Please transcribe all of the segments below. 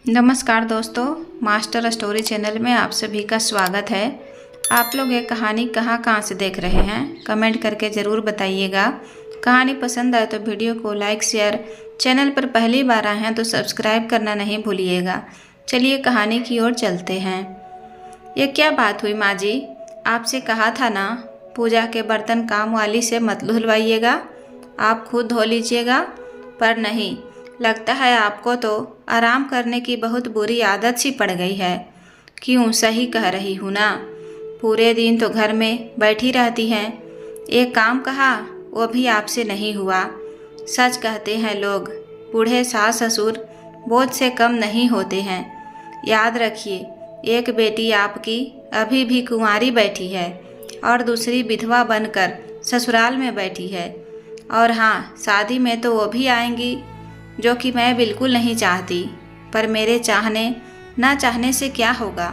नमस्कार दोस्तों, master story channel में आप सभी का स्वागत है। आप लोग ये कहानी कहाँ से देख रहे हैं, कमेंट करके ज़रूर बताइएगा। कहानी पसंद आए तो वीडियो को लाइक शेयर, चैनल पर पहली बार आए हैं तो सब्सक्राइब करना नहीं भूलिएगा। चलिए कहानी की ओर चलते हैं। ये क्या बात हुई माँ जी, आपसे कहा था ना पूजा के बर्तन काम वाली से मत धुलवाइएगा, आप खुद धो लीजिएगा। पर नहीं, लगता है आपको तो आराम करने की बहुत बुरी आदत सी पड़ गई है। क्यों, सही कह रही हूँ ना, पूरे दिन तो घर में बैठी रहती हैं। एक काम कहा वो भी आपसे नहीं हुआ। सच कहते हैं लोग, बूढ़े सास ससुर बोझ से कम नहीं होते हैं। याद रखिए, एक बेटी आपकी अभी भी कुंवारी बैठी है और दूसरी विधवा बनकर ससुराल में बैठी है। और हाँ, शादी में तो वो भी आएंगी, जो कि मैं बिल्कुल नहीं चाहती। पर मेरे चाहने ना चाहने से क्या होगा।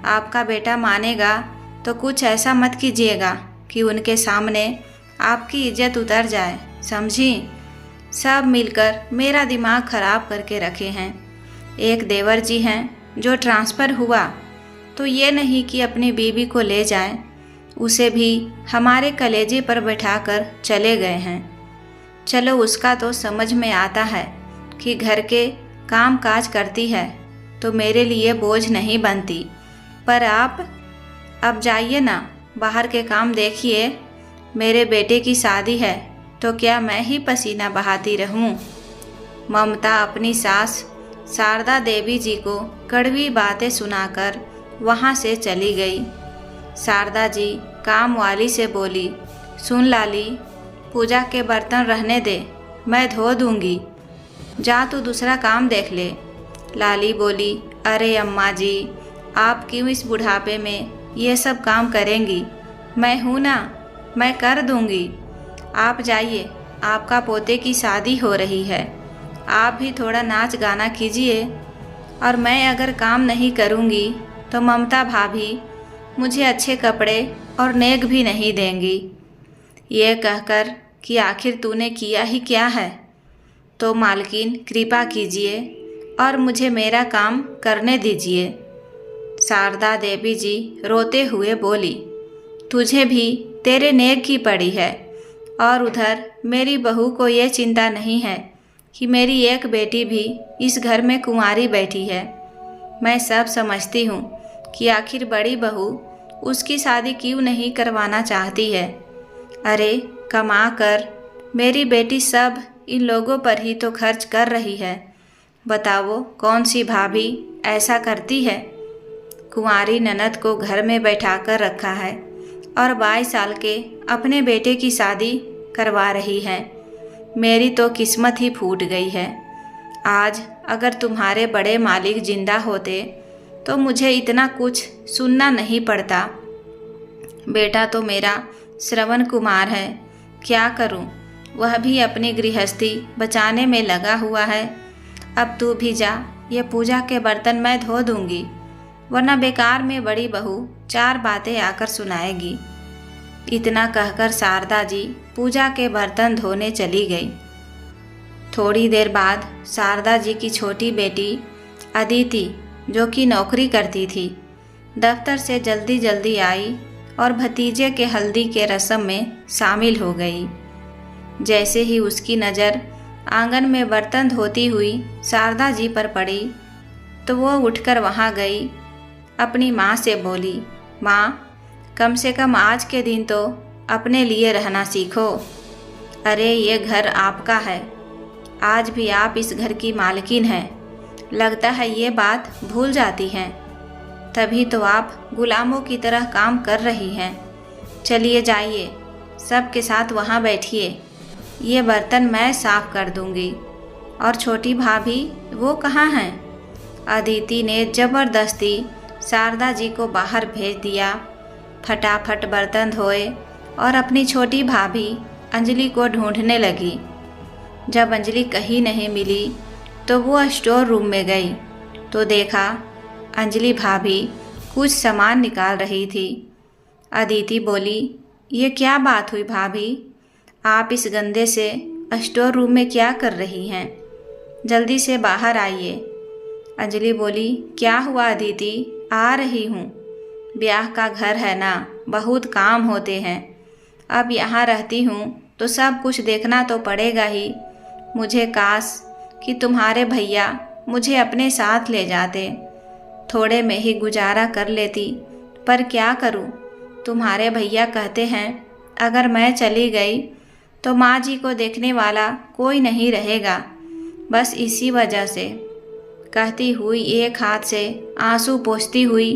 आपका बेटा मानेगा तो कुछ ऐसा मत कीजिएगा कि उनके सामने आपकी इज्जत उतर जाए, समझी। सब मिलकर मेरा दिमाग खराब करके रखे हैं। एक देवर जी हैं जो ट्रांसफ़र हुआ तो ये नहीं कि अपनी बीवी को ले जाएं, उसे भी हमारे कलेजे पर बैठाकर चले गए हैं। चलो, उसका तो समझ में आता है कि घर के काम काज करती है तो मेरे लिए बोझ नहीं बनती। पर आप अब जाइए ना, बाहर के काम देखिए। मेरे बेटे की शादी है तो क्या मैं ही पसीना बहाती रहूं। ममता अपनी सास शारदा देवी जी को कड़वी बातें सुनाकर वहां से चली गई। शारदा जी काम वाली से बोली, सुन लाली, पूजा के बर्तन रहने दे, मैं धो दूंगी, जा तू दूसरा काम देख ले। लाली बोली, अरे अम्मा जी, आप क्यों इस बुढ़ापे में ये सब काम करेंगी, मैं हूँ ना, मैं कर दूंगी। आप जाइए, आपका पोते की शादी हो रही है, आप भी थोड़ा नाच गाना कीजिए। और मैं अगर काम नहीं करूँगी तो ममता भाभी मुझे अच्छे कपड़े और नेक भी नहीं देंगी। ये कहकर कि आखिर तूने किया ही क्या है, तो मालकिन कृपा कीजिए और मुझे मेरा काम करने दीजिए। शारदा देवी जी रोते हुए बोली, तुझे भी तेरे नेक की पड़ी है, और उधर मेरी बहू को ये चिंता नहीं है कि मेरी एक बेटी भी इस घर में कुंवारी बैठी है। मैं सब समझती हूँ कि आखिर बड़ी बहू उसकी शादी क्यों नहीं करवाना चाहती है। अरे कमा कर मेरी बेटी सब इन लोगों पर ही तो खर्च कर रही है। बताओ कौन सी भाभी ऐसा करती है। कुंवारी ननद को घर में बैठा कर रखा है और 22 साल के अपने बेटे की शादी करवा रही है। मेरी तो किस्मत ही फूट गई है। आज अगर तुम्हारे बड़े मालिक जिंदा होते तो मुझे इतना कुछ सुनना नहीं पड़ता। बेटा तो मेरा श्रवण कुमार है, क्या करूं, वह भी अपनी गृहस्थी बचाने में लगा हुआ है। अब तू भी जा, ये पूजा के बर्तन मैं धो दूंगी, वरना बेकार में बड़ी बहू 4 बातें आकर सुनाएगी। इतना कहकर शारदा जी पूजा के बर्तन धोने चली गई। थोड़ी देर बाद शारदा जी की छोटी बेटी अदिति, जो कि नौकरी करती थी, दफ्तर से जल्दी जल्दी आई और भतीजे के हल्दी के रस्म में शामिल हो गई। जैसे ही उसकी नज़र आंगन में बर्तन धोती हुई शारदा जी पर पड़ी तो वो उठकर वहाँ गई। अपनी माँ से बोली, माँ, कम से कम आज के दिन तो अपने लिए रहना सीखो। अरे ये घर आपका है, आज भी आप इस घर की मालकिन हैं। लगता है ये बात भूल जाती हैं, तभी तो आप गुलामों की तरह काम कर रही हैं। चलिए जाइए, सबके साथ वहाँ बैठिए, ये बर्तन मैं साफ कर दूंगी। और छोटी भाभी वो कहाँ हैं। अदिति ने ज़बरदस्ती शारदा जी को बाहर भेज दिया। फटाफट बर्तन धोए और अपनी छोटी भाभी अंजलि को ढूंढने लगी। जब अंजलि कहीं नहीं मिली तो वो स्टोर रूम में गई तो देखा अंजलि भाभी कुछ सामान निकाल रही थी। अदिति बोली, ये क्या बात हुई भाभी, आप इस गंदे से स्टोर रूम में क्या कर रही हैं, जल्दी से बाहर आइए। अंजलि बोली, क्या हुआ अदिति, आ रही हूँ। ब्याह का घर है ना, बहुत काम होते हैं। अब यहाँ रहती हूँ तो सब कुछ देखना तो पड़ेगा ही। मुझे काश कि तुम्हारे भैया मुझे अपने साथ ले जाते, थोड़े में ही गुजारा कर लेती। पर क्या करूँ, तुम्हारे भैया कहते हैं अगर मैं चली गई तो माँ जी को देखने वाला कोई नहीं रहेगा। बस इसी वजह से, कहती हुई एक हाथ से आंसू पोंछती हुई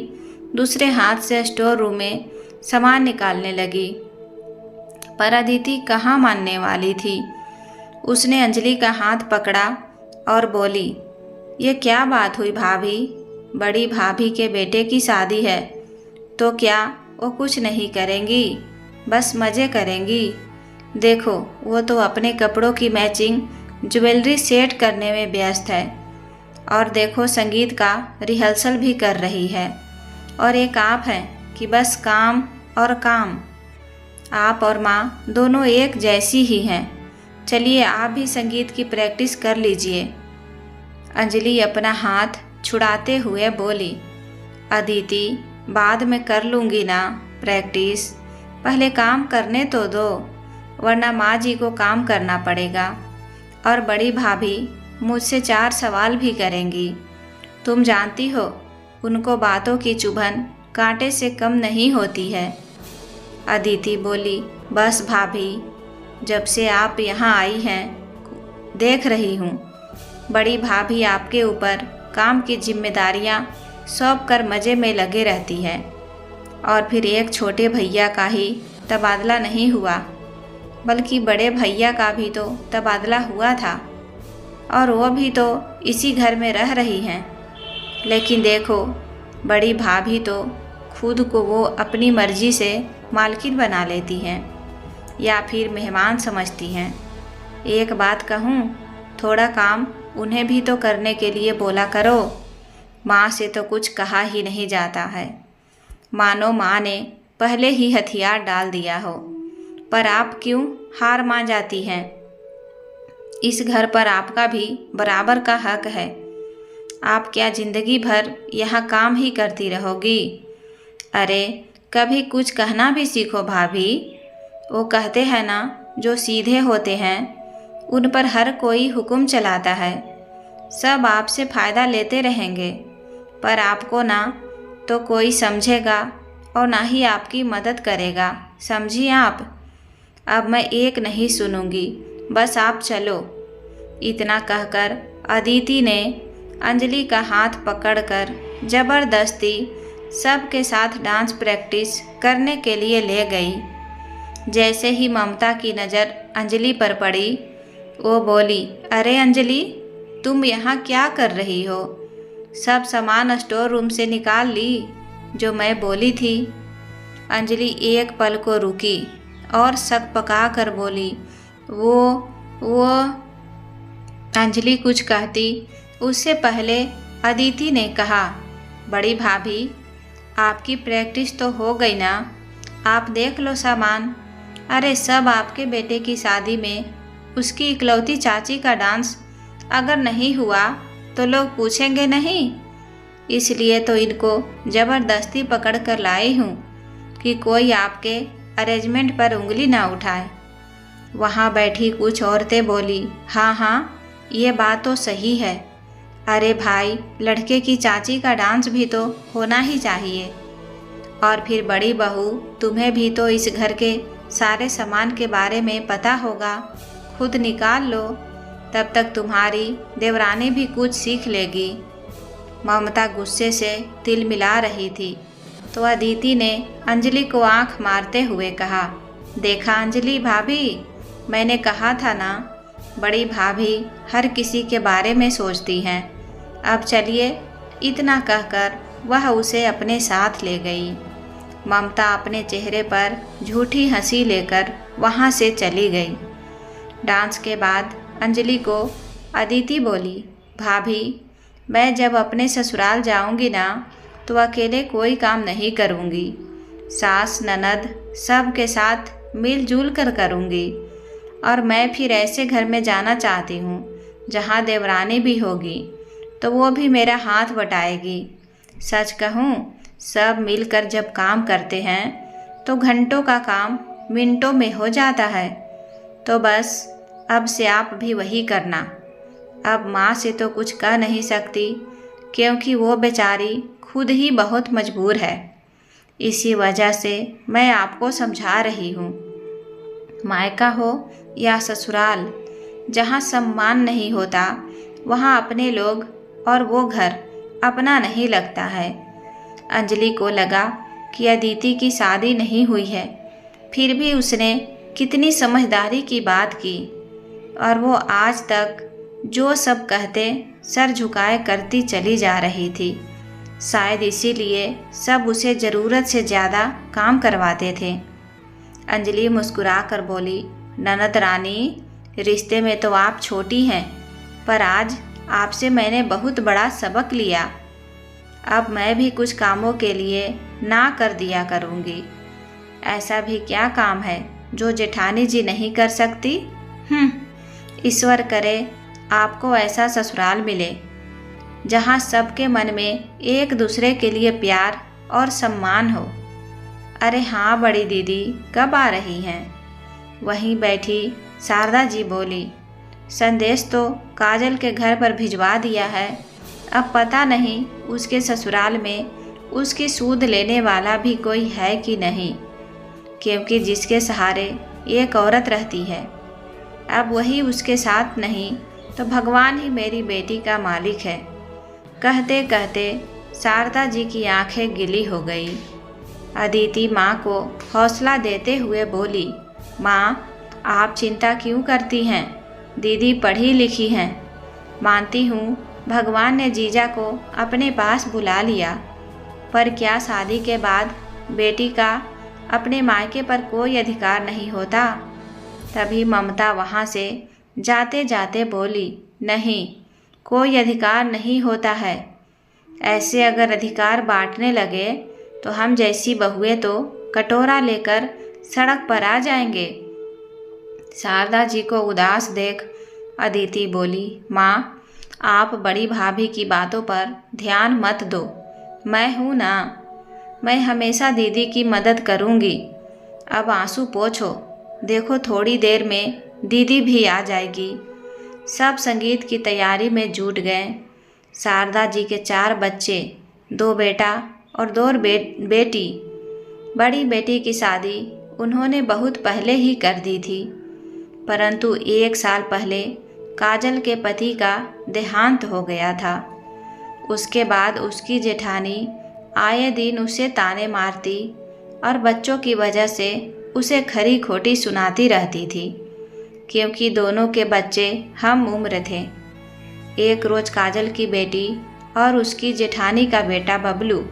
दूसरे हाथ से स्टोर रूम में सामान निकालने लगी। पर अदिति कहाँ मानने वाली थी। उसने अंजलि का हाथ पकड़ा और बोली, ये क्या बात हुई भाभी, बड़ी भाभी के बेटे की शादी है तो क्या वो कुछ नहीं करेंगी, बस मज़े करेंगी। देखो वो तो अपने कपड़ों की मैचिंग ज्वेलरी सेट करने में व्यस्त है, और देखो संगीत का रिहर्सल भी कर रही है। और एक आप हैं कि बस काम और काम। आप और माँ दोनों एक जैसी ही हैं। चलिए आप भी संगीत की प्रैक्टिस कर लीजिए। अंजलि अपना हाथ छुड़ाते हुए बोली, अदिति बाद में कर लूँगी ना प्रैक्टिस, पहले काम करने तो दो, वरना माँ जी को काम करना पड़ेगा। और बड़ी भाभी मुझसे 4 सवाल भी करेंगी। तुम जानती हो उनको बातों की चुभन कांटे से कम नहीं होती है। अदिति बोली, बस भाभी, जब से आप यहाँ आई हैं देख रही हूँ बड़ी भाभी आपके ऊपर काम की जिम्मेदारियाँ सौंप कर मज़े में लगे रहती है। और फिर एक छोटे भैया का ही तबादला नहीं हुआ, बल्कि बड़े भैया का भी तो तबादला हुआ था, और वो भी तो इसी घर में रह रही हैं। लेकिन देखो बड़ी भाभी तो खुद को वो अपनी मर्जी से मालकिन बना लेती हैं, या फिर मेहमान समझती हैं। एक बात कहूँ, थोड़ा काम उन्हें भी तो करने के लिए बोला करो। माँ से तो कुछ कहा ही नहीं जाता है, मानो माँ ने पहले ही हथियार डाल दिया हो। पर आप क्यों हार मान जाती हैं? इस घर पर आपका भी बराबर का हक है। आप क्या जिंदगी भर यहाँ काम ही करती रहोगी? अरे कभी कुछ कहना भी सीखो भाभी। वो कहते हैं ना, जो सीधे होते हैं उन पर हर कोई हुक्म चलाता है। सब आपसे फ़ायदा लेते रहेंगे, पर आपको ना तो कोई समझेगा और ना ही आपकी मदद करेगा, समझी आप? अब मैं एक नहीं सुनूंगी, बस आप चलो। इतना कहकर अदिति ने अंजलि का हाथ पकड़कर ज़बरदस्ती सबके साथ डांस प्रैक्टिस करने के लिए ले गई। जैसे ही ममता की नज़र अंजलि पर पड़ी, वो बोली, अरे अंजलि, तुम यहाँ क्या कर रही हो? सब सामान स्टोर रूम से निकाल ली जो मैं बोली थी। अंजलि एक पल को रुकी और सक पका कर बोली, वो अंजलि कुछ कहती उससे पहले अदिति ने कहा, बड़ी भाभी, आपकी प्रैक्टिस तो हो गई ना, आप देख लो सामान। अरे सब आपके बेटे की शादी में उसकी इकलौती चाची का डांस अगर नहीं हुआ तो लोग पूछेंगे नहीं। इसलिए तो इनको ज़बरदस्ती पकड़ कर लाई हूँ कि कोई आपके अरेंजमेंट पर उंगली ना उठाए। वहाँ बैठी कुछ औरतें बोली, हाँ हाँ, ये बात तो सही है। अरे भाई, लड़के की चाची का डांस भी तो होना ही चाहिए। और फिर बड़ी बहू, तुम्हें भी तो इस घर के सारे सामान के बारे में पता होगा, खुद निकाल लो, तब तक तुम्हारी देवरानी भी कुछ सीख लेगी। ममता गुस्से से तिल मिला रही थी तो अदिति ने अंजलि को आंख मारते हुए कहा, देखा अंजलि भाभी, मैंने कहा था ना, बड़ी भाभी हर किसी के बारे में सोचती हैं। अब चलिए। इतना कहकर वह उसे अपने साथ ले गई। ममता अपने चेहरे पर झूठी हंसी लेकर वहाँ से चली गई। डांस के बाद अंजलि को अदिति बोली, भाभी, मैं जब अपने ससुराल जाऊंगी ना तो अकेले कोई काम नहीं करूंगी। सास ननद सब के साथ मिलजुल कर करूंगी। और मैं फिर ऐसे घर में जाना चाहती हूँ जहाँ देवरानी भी होगी, तो वो भी मेरा हाथ बटाएगी। सच कहूँ, सब मिलकर जब काम करते हैं तो घंटों का काम मिनटों में हो जाता है। तो बस अब से आप भी वही करना। अब माँ से तो कुछ कह नहीं सकती, क्योंकि वो बेचारी खुद ही बहुत मजबूर है। इसी वजह से मैं आपको समझा रही हूँ। मायका हो या ससुराल, जहाँ सम्मान नहीं होता वहाँ अपने लोग और वो घर अपना नहीं लगता है। अंजलि को लगा कि अदिति की शादी नहीं हुई है, फिर भी उसने कितनी समझदारी की बात की, और वो आज तक जो सब कहते सर झुकाए करती चली जा रही थी। शायद इसीलिए सब उसे ज़रूरत से ज़्यादा काम करवाते थे। अंजलि मुस्कुरा कर बोली, ननद रानी, रिश्ते में तो आप छोटी हैं, पर आज आपसे मैंने बहुत बड़ा सबक लिया। अब मैं भी कुछ कामों के लिए ना कर दिया करूँगी। ऐसा भी क्या काम है जो जेठानी जी नहीं कर सकती? ईश्वर करे आपको ऐसा ससुराल मिले जहाँ सबके मन में एक दूसरे के लिए प्यार और सम्मान हो। अरे हाँ बड़ी दीदी, कब आ रही हैं? वहीं बैठी शारदा जी बोली, संदेश तो काजल के घर पर भिजवा दिया है। अब पता नहीं उसके ससुराल में उसकी सूद लेने वाला भी कोई है कि नहीं, क्योंकि जिसके सहारे एक औरत रहती है, अब वही उसके साथ नहीं तो भगवान ही मेरी बेटी का मालिक है। कहते कहते शारदा जी की आंखें गीली हो गई। अदिति माँ को हौसला देते हुए बोली, माँ आप चिंता क्यों करती हैं? दीदी पढ़ी लिखी हैं। मानती हूँ भगवान ने जीजा को अपने पास बुला लिया, पर क्या शादी के बाद बेटी का अपने मायके पर कोई अधिकार नहीं होता? तभी ममता वहाँ से जाते जाते बोली, नहीं, कोई अधिकार नहीं होता है। ऐसे अगर अधिकार बांटने लगे तो हम जैसी बहुएं तो कटोरा लेकर सड़क पर आ जाएंगे। शारदा जी को उदास देख अदिति बोली, माँ आप बड़ी भाभी की बातों पर ध्यान मत दो। मैं हूँ ना, मैं हमेशा दीदी की मदद करूँगी। अब आंसू पोंछो, देखो थोड़ी देर में दीदी भी आ जाएगी। सब संगीत की तैयारी में जुट गए। शारदा जी के 4 बच्चे, 2 बेटा और 2 बेटी। बड़ी बेटी की शादी उन्होंने बहुत पहले ही कर दी थी, परंतु 1 साल पहले काजल के पति का देहांत हो गया था। उसके बाद उसकी जेठानी आए दिन उसे ताने मारती और बच्चों की वजह से उसे खरी खोटी सुनाती रहती थी, क्योंकि दोनों के बच्चे हम उम्र थे। एक रोज़ काजल की बेटी और उसकी जेठानी का बेटा बबलू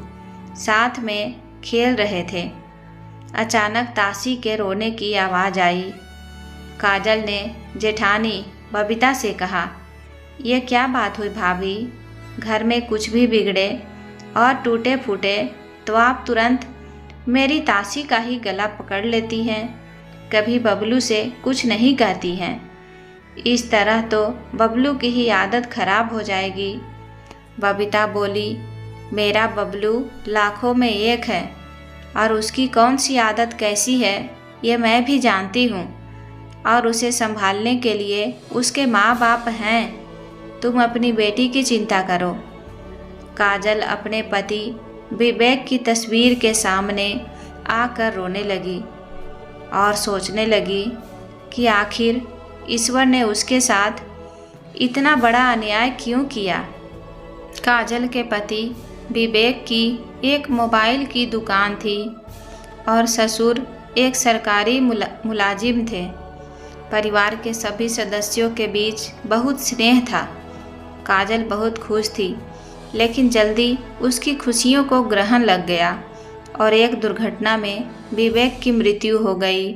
साथ में खेल रहे थे। अचानक ताशी के रोने की आवाज़ आई। काजल ने जेठानी बबीता से कहा, ये क्या बात हुई भाभी? घर में कुछ भी बिगड़े और टूटे फूटे तो आप तुरंत मेरी ताशी का ही गला पकड़ लेती हैं, कभी बबलू से कुछ नहीं कहती हैं। इस तरह तो बबलू की ही आदत खराब हो जाएगी। बबीता बोली, मेरा बबलू लाखों में एक है, और उसकी कौन सी आदत कैसी है ये मैं भी जानती हूँ, और उसे संभालने के लिए उसके माँ बाप हैं। तुम अपनी बेटी की चिंता करो। काजल अपने पति विवेक की तस्वीर के सामने आकर रोने लगी और सोचने लगी कि आखिर ईश्वर ने उसके साथ इतना बड़ा अन्याय क्यों किया। काजल के पति विवेक की एक मोबाइल की दुकान थी और ससुर एक सरकारी मुलाजिम थे। परिवार के सभी सदस्यों के बीच बहुत स्नेह था। काजल बहुत खुश थी, लेकिन जल्दी उसकी खुशियों को ग्रहण लग गया और एक दुर्घटना में विवेक की मृत्यु हो गई,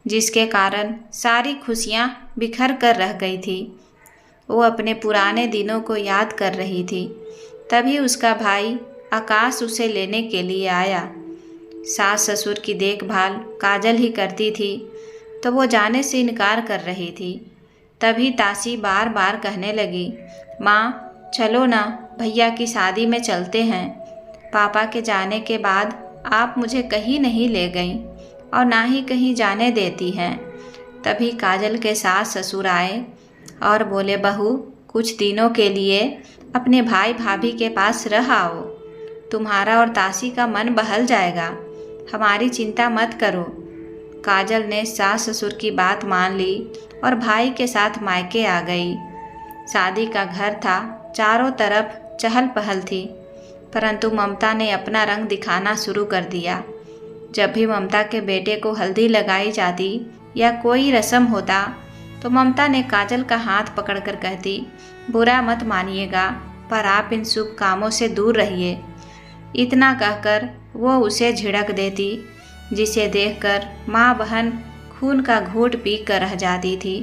जिसके कारण सारी खुशियाँ बिखर कर रह गई थी। वो अपने पुराने दिनों को याद कर रही थी। तभी उसका भाई आकाश उसे लेने के लिए आया। सास ससुर की देखभाल काजल ही करती थी, तो वो जाने से इनकार कर रही थी। तभी ताशी बार बार कहने लगी, माँ चलो ना, भैया की शादी में चलते हैं। पापा के जाने के बाद आप मुझे कहीं नहीं ले गईं और ना ही कहीं जाने देती हैं। तभी काजल के सास ससुर आए और बोले, बहू कुछ दिनों के लिए अपने भाई भाभी के पास रह आओ, तुम्हारा और तासी का मन बहल जाएगा, हमारी चिंता मत करो। काजल ने सास ससुर की बात मान ली और भाई के साथ मायके आ गई। शादी का घर था, चारों तरफ चहल पहल थी, परंतु ममता ने अपना रंग दिखाना शुरू कर दिया। जब भी ममता के बेटे को हल्दी लगाई जाती या कोई रस्म होता तो ममता ने काजल का हाथ पकड़कर कहती, बुरा मत मानिएगा, पर आप इन शुभ कामों से दूर रहिए। इतना कहकर वो उसे झिड़क देती, जिसे देखकर माँ बहन खून का घूंट पी कर रह जाती थी।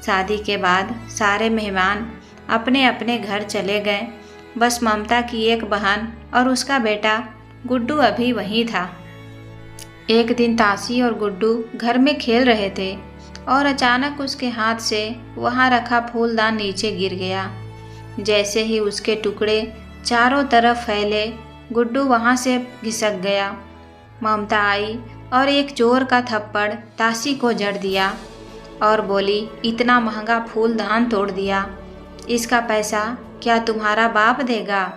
शादी के बाद सारे मेहमान अपने अपने घर चले गए। बस ममता की एक बहन और उसका बेटा गुड्डू अभी वहीं था। एक दिन तासी और गुड्डू घर में खेल रहे थे और अचानक उसके हाथ से वहाँ रखा फूलदान नीचे गिर गया। जैसे ही उसके टुकड़े चारों तरफ फैले, गुड्डू वहाँ से घिसक गया। ममता आई और एक जोर का थप्पड़ तासी को जड़ दिया और बोली, इतना महंगा फूलदान तोड़ दिया, इसका पैसा क्या तुम्हारा बाप देगा?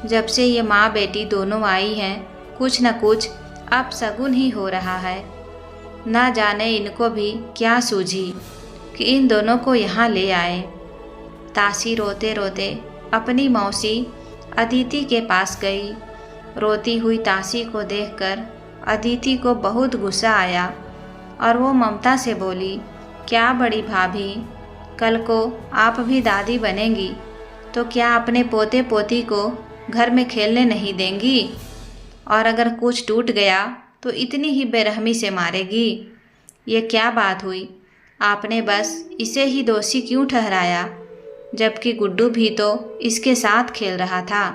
जब से ये माँ बेटी दोनों आई हैं, कुछ न कुछ अब शगुन ही हो रहा है। न जाने इनको भी क्या सूझी कि इन दोनों को यहाँ ले आए। तासी रोते रोते अपनी मौसी अदिति के पास गई। रोती हुई तासी को देखकर अदिति को बहुत गुस्सा आया और वो ममता से बोली, क्या बड़ी भाभी, कल को आप भी दादी बनेंगी तो क्या अपने पोते पोती को घर में खेलने नहीं देंगी? और अगर कुछ टूट गया तो इतनी ही बेरहमी से मारेगी? ये क्या बात हुई? आपने बस इसे ही दोषी क्यों ठहराया, जबकि गुड्डू भी तो इसके साथ खेल रहा था?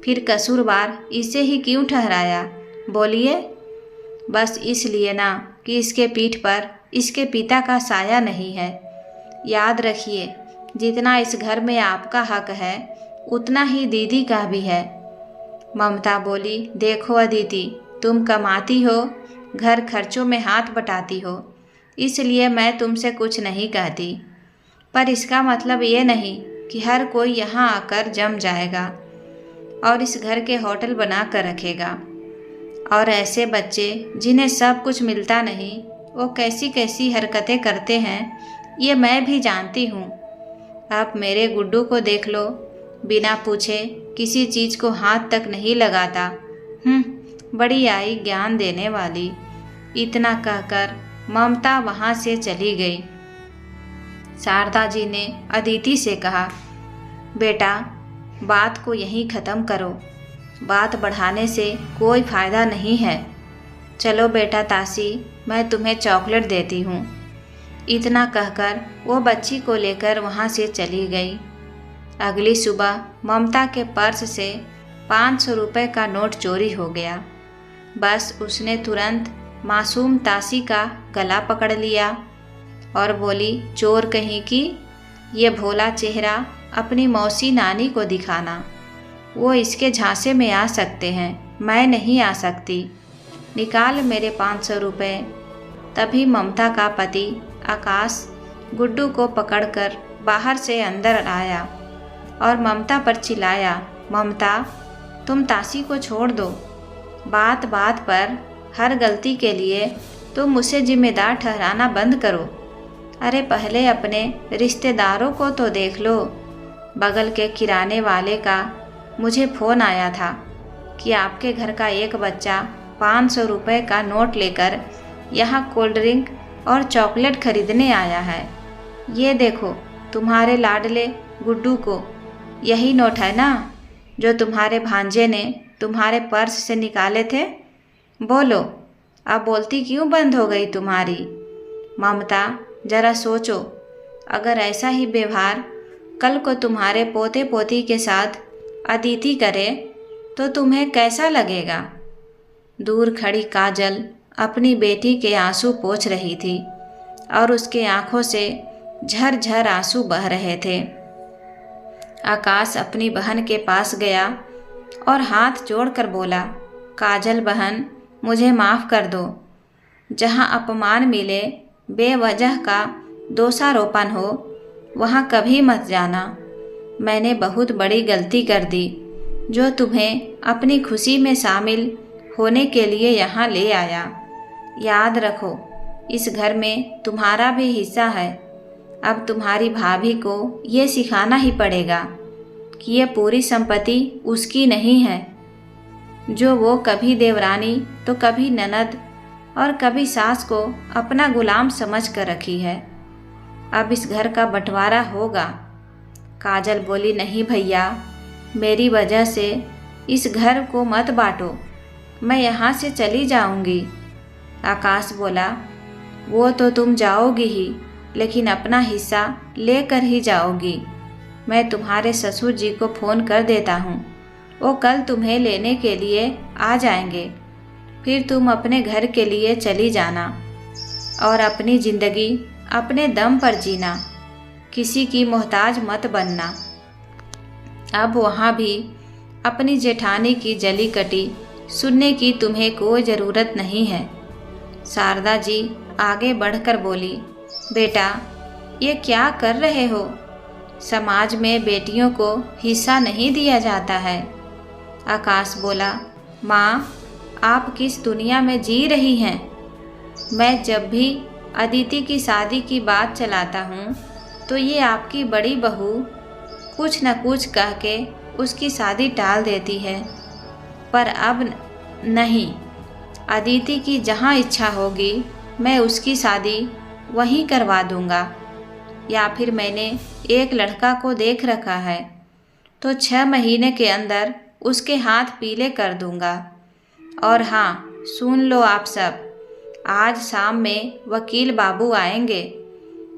फिर कसूरवार इसे ही क्यों ठहराया? बोलिए। बस इसलिए ना कि इसके पीठ पर इसके पिता का साया नहीं है। याद रखिए, जितना इस घर में आपका हक है उतना ही दीदी का भी है। ममता बोली, देखो अदिति, तुम कमाती हो, घर खर्चों में हाथ बटाती हो, इसलिए मैं तुमसे कुछ नहीं कहती, पर इसका मतलब ये नहीं कि हर कोई यहाँ आकर जम जाएगा और इस घर के होटल बना कर रखेगा। और ऐसे बच्चे जिन्हें सब कुछ मिलता नहीं, वो कैसी कैसी हरकतें करते हैं, ये मैं भी जानती हूँ। आप मेरे गुड्डू को देख लो, बिना पूछे किसी चीज़ को हाथ तक नहीं लगाता। बड़ी आई ज्ञान देने वाली। इतना कहकर ममता वहाँ से चली गई। शारदा जी ने अदिति से कहा, बेटा बात को यहीं ख़त्म करो, बात बढ़ाने से कोई फ़ायदा नहीं है। चलो बेटा तासी, मैं तुम्हें चॉकलेट देती हूँ। इतना कहकर वो बच्ची को लेकर वहाँ से चली गई। अगली सुबह ममता के पर्स से 500 रुपये का नोट चोरी हो गया। बस उसने तुरंत मासूम तासी का गला पकड़ लिया और बोली, चोर कहीं की, ये भोला चेहरा अपनी मौसी नानी को दिखाना, वो इसके झांसे में आ सकते हैं, मैं नहीं आ सकती, निकाल मेरे 500 रुपये। तभी ममता का पति आकाश गुड्डू को पकड़कर बाहर से अंदर आया और ममता पर चिल्लाया, ममता तुम तासी को छोड़ दो, बात बात पर हर गलती के लिए तुम उसे जिम्मेदार ठहराना बंद करो। अरे पहले अपने रिश्तेदारों को तो देख लो। बगल के किराने वाले का मुझे फ़ोन आया था कि आपके घर का एक बच्चा 500 रुपये का नोट लेकर यहाँ कोल्ड ड्रिंक और चॉकलेट खरीदने आया है। ये देखो तुम्हारे लाडले गुड्डू को, यही नोट है ना जो तुम्हारे भांजे ने तुम्हारे पर्स से निकाले थे? बोलो, अब बोलती क्यों बंद हो गई तुम्हारी? ममता जरा सोचो, अगर ऐसा ही व्यवहार कल को तुम्हारे पोते पोती के साथ अदिति करे तो तुम्हें कैसा लगेगा? दूर खड़ी काजल अपनी बेटी के आंसू पोंछ रही थी और उसके आंखों से झरझर आंसू बह रहे थे। आकाश अपनी बहन के पास गया और हाथ जोड़कर बोला, काजल बहन, मुझे माफ़ कर दो। जहाँ अपमान मिले, बेवजह का दोषारोपण हो, वहाँ कभी मत जाना। मैंने बहुत बड़ी गलती कर दी जो तुम्हें अपनी खुशी में शामिल होने के लिए यहाँ ले आया। याद रखो, इस घर में तुम्हारा भी हिस्सा है। अब तुम्हारी भाभी को ये सिखाना ही पड़ेगा कि ये पूरी संपत्ति उसकी नहीं है, जो वो कभी देवरानी तो कभी ननद और कभी सास को अपना गुलाम समझ कर रखी है। अब इस घर का बंटवारा होगा। काजल बोली, नहीं भैया, मेरी वजह से इस घर को मत बांटो, मैं यहाँ से चली जाऊँगी। आकाश बोला, वो तो तुम जाओगी ही, लेकिन अपना हिस्सा लेकर ही जाओगी। मैं तुम्हारे ससुर जी को फ़ोन कर देता हूँ, वो कल तुम्हें लेने के लिए आ जाएंगे। फिर तुम अपने घर के लिए चली जाना और अपनी ज़िंदगी अपने दम पर जीना, किसी की मोहताज मत बनना। अब वहाँ भी अपनी जेठानी की जली कटी सुनने की तुम्हें कोई ज़रूरत नहीं है। शारदा जी आगे बढ़कर बोली, बेटा, ये क्या कर रहे हो? समाज में बेटियों को हिस्सा नहीं दिया जाता है। आकाश बोला, माँ, आप किस दुनिया में जी रही हैं? मैं जब भी अदिति की शादी की बात चलाता हूँ तो ये आपकी बड़ी बहू कुछ न कुछ कह के उसकी शादी टाल देती है, पर अब नहीं। अदिति की जहाँ इच्छा होगी मैं उसकी शादी वहीं करवा दूँगा। या फिर मैंने एक लड़का को देख रखा है तो 6 महीने के अंदर उसके हाथ पीले कर दूँगा। और हाँ, सुन लो आप सब, आज शाम में वकील बाबू आएंगे।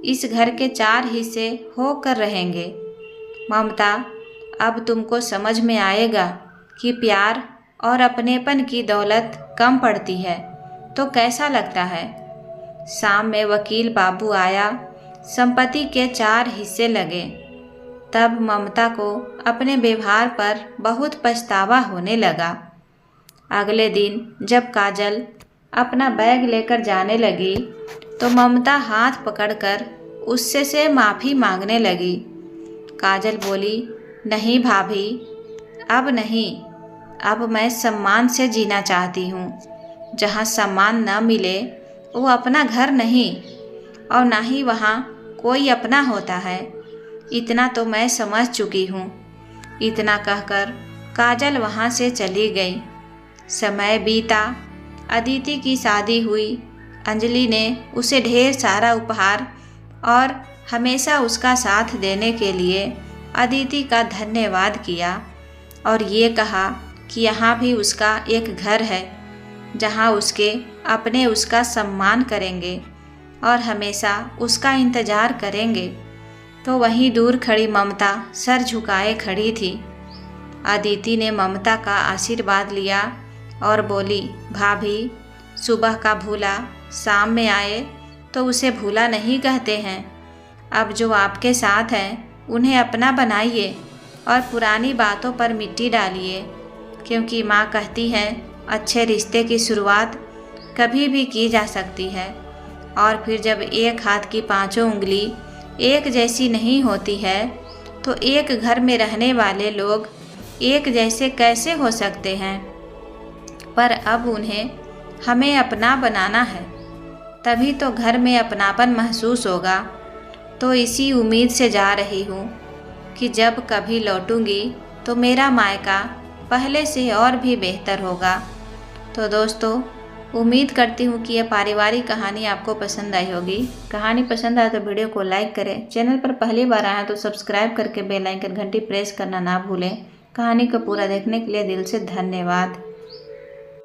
इस घर के 4 हिस्से होकर रहेंगे। ममता, अब तुमको समझ में आएगा कि प्यार और अपनेपन की दौलत कम पड़ती है तो कैसा लगता है। शाम में वकील बाबू आया, संपत्ति के 4 हिस्से लगे। तब ममता को अपने व्यवहार पर बहुत पछतावा होने लगा। अगले दिन जब काजल अपना बैग लेकर जाने लगी तो ममता हाथ पकड़कर उससे से माफ़ी मांगने लगी। काजल बोली, नहीं भाभी, अब नहीं। अब मैं सम्मान से जीना चाहती हूँ। जहाँ सम्मान न मिले वो अपना घर नहीं, और ना ही वहाँ कोई अपना होता है। इतना तो मैं समझ चुकी हूँ। इतना कहकर काजल वहाँ से चली गई। समय बीता, अदिति की शादी हुई। अंजलि ने उसे ढेर सारा उपहार और हमेशा उसका साथ देने के लिए अदिति का धन्यवाद किया और ये कहा कि यहाँ भी उसका एक घर है जहाँ उसके अपने उसका सम्मान करेंगे और हमेशा उसका इंतज़ार करेंगे। तो वहीं दूर खड़ी ममता सर झुकाए खड़ी थी। अदिति ने ममता का आशीर्वाद लिया और बोली, भाभी, सुबह का भूला शाम में आए तो उसे भूला नहीं कहते हैं। अब जो आपके साथ हैं उन्हें अपना बनाइए और पुरानी बातों पर मिट्टी डालिए, क्योंकि माँ कहती हैं अच्छे रिश्ते की शुरुआत कभी भी की जा सकती है। और फिर जब एक हाथ की 5 उंगली एक जैसी नहीं होती है तो एक घर में रहने वाले लोग एक जैसे कैसे हो सकते हैं। पर अब उन्हें हमें अपना बनाना है, तभी तो घर में अपनापन महसूस होगा। तो इसी उम्मीद से जा रही हूँ कि जब कभी लौटूंगी तो मेरा मायका पहले से और भी बेहतर होगा। तो दोस्तों, उम्मीद करती हूँ कि यह पारिवारिक कहानी आपको पसंद आई होगी। कहानी पसंद आए तो वीडियो को लाइक करें। चैनल पर पहली बार आए तो सब्सक्राइब करके बेल आइकन घंटी प्रेस करना ना भूलें। कहानी को पूरा देखने के लिए दिल से धन्यवाद।